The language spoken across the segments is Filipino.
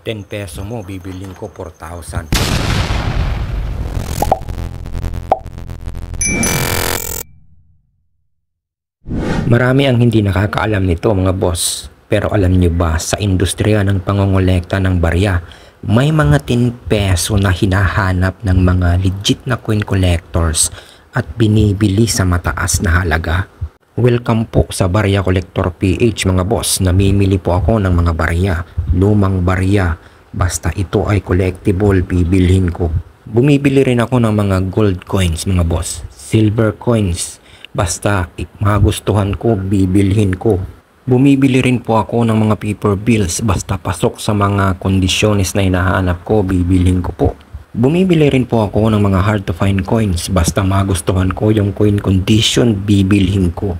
10 peso mo, bibiling ko 4,000. Marami ang hindi nakakaalam nito mga boss. Pero alam nyo ba, sa industriya ng pangongolekta ng barya, may mga 10 peso na hinahanap ng mga legit na coin collectors at binibili sa mataas na halaga. Welcome po sa Barya Collector PH mga boss. Namimili po ako ng mga barya, lumang barya. Basta ito ay collectible, bibilhin ko. Bumibili rin ako ng mga gold coins mga boss, silver coins. Basta magustuhan ko, bibilhin ko. Bumibili rin po ako ng mga paper bills. Basta pasok sa mga kondisyones na hinahanap ko, bibilhin ko po. Bumibili rin po ako ng mga hard to find coins. Basta magustuhan ko yung coin condition, bibilhin ko.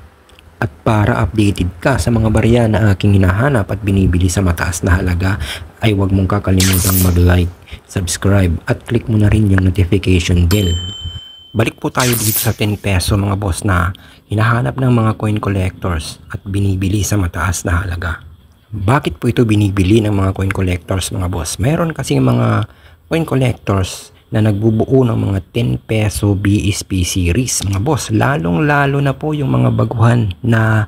At para updated ka sa mga barya na aking hinahanap at binibili sa mataas na halaga, ay huwag mong kakalimutang mag-like, subscribe at click mo na rin yung notification bell. Balik po tayo dito sa 10 peso mga boss na hinahanap ng mga coin collectors at binibili sa mataas na halaga. Bakit po ito binibili ng mga coin collectors mga boss? Mayroon kasi mga coin collectors na nagbubuo ng mga 10 peso BSP series mga boss. Lalong lalo na po yung mga baguhan na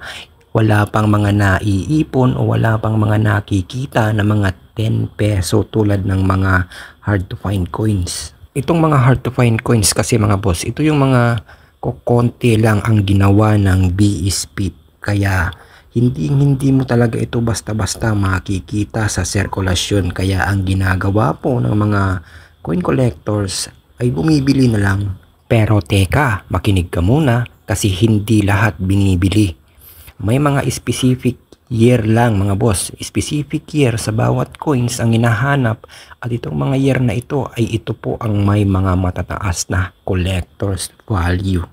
wala pang mga naiipon o wala pang mga nakikita na mga 10 peso tulad ng mga hard to find coins. Itong mga hard to find coins kasi mga boss, ito yung mga kokonti lang ang ginawa ng BSP. Kaya hindi mo talaga ito basta-basta makikita sa sirkulasyon. Kaya ang ginagawa po ng mga coin collectors ay bumibili na lang. Pero teka, makinig ka muna kasi hindi lahat binibili. May mga specific year lang mga boss, specific year sa bawat coins ang hinahanap at itong mga year na ito ay ito po ang may mga matataas na collector's value.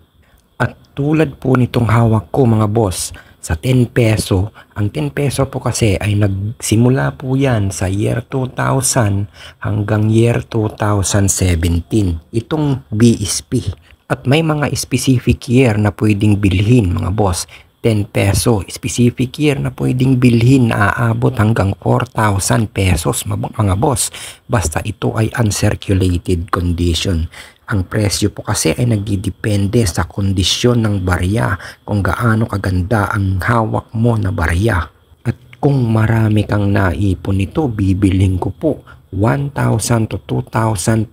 At tulad po nitong hawak ko mga boss, sa 10 peso, ang 10 peso po kasi ay nagsimula po yan sa year 2000 hanggang year 2017, itong BSP. At may mga specific year na pwedeng bilhin mga boss. 10 peso, specific year na pwedeng bilhin na aabot hanggang 4,000 pesos mga boss. Basta ito ay uncirculated condition. Ang presyo po kasi ay nagdidepende sa kondisyon ng barya, kung gaano kaganda ang hawak mo na barya. At kung marami kang naipon nito, bibilhin ko po 1,000 to 2,500.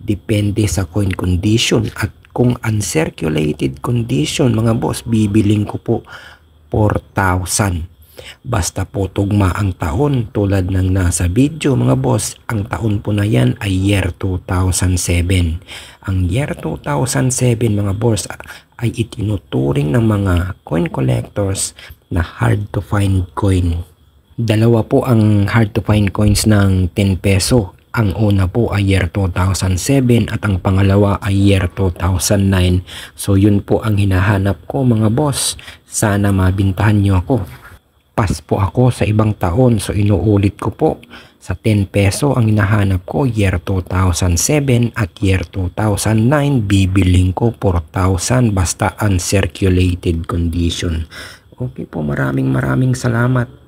Depende sa coin condition. At kung uncirculated condition mga boss, bibiling ko po 4,000. Basta po tugma ang taon tulad ng nasa video mga boss. Ang taon po na yan ay year 2007. Ang year 2007 mga boss ay itinuturing ng mga coin collectors na hard to find coin. Dalawa po ang hard to find coins ng 10 peso. Ang una po ay year 2007 at ang pangalawa ay year 2009. So yun po ang hinahanap ko mga boss. Sana mabintahan nyo ako. Pas po ako sa ibang taon. So inuulit ko po. Sa 10 peso ang hinahanap ko year 2007 at year 2009. Bibiling ko 4,000 basta uncirculated condition. Okay po, maraming salamat.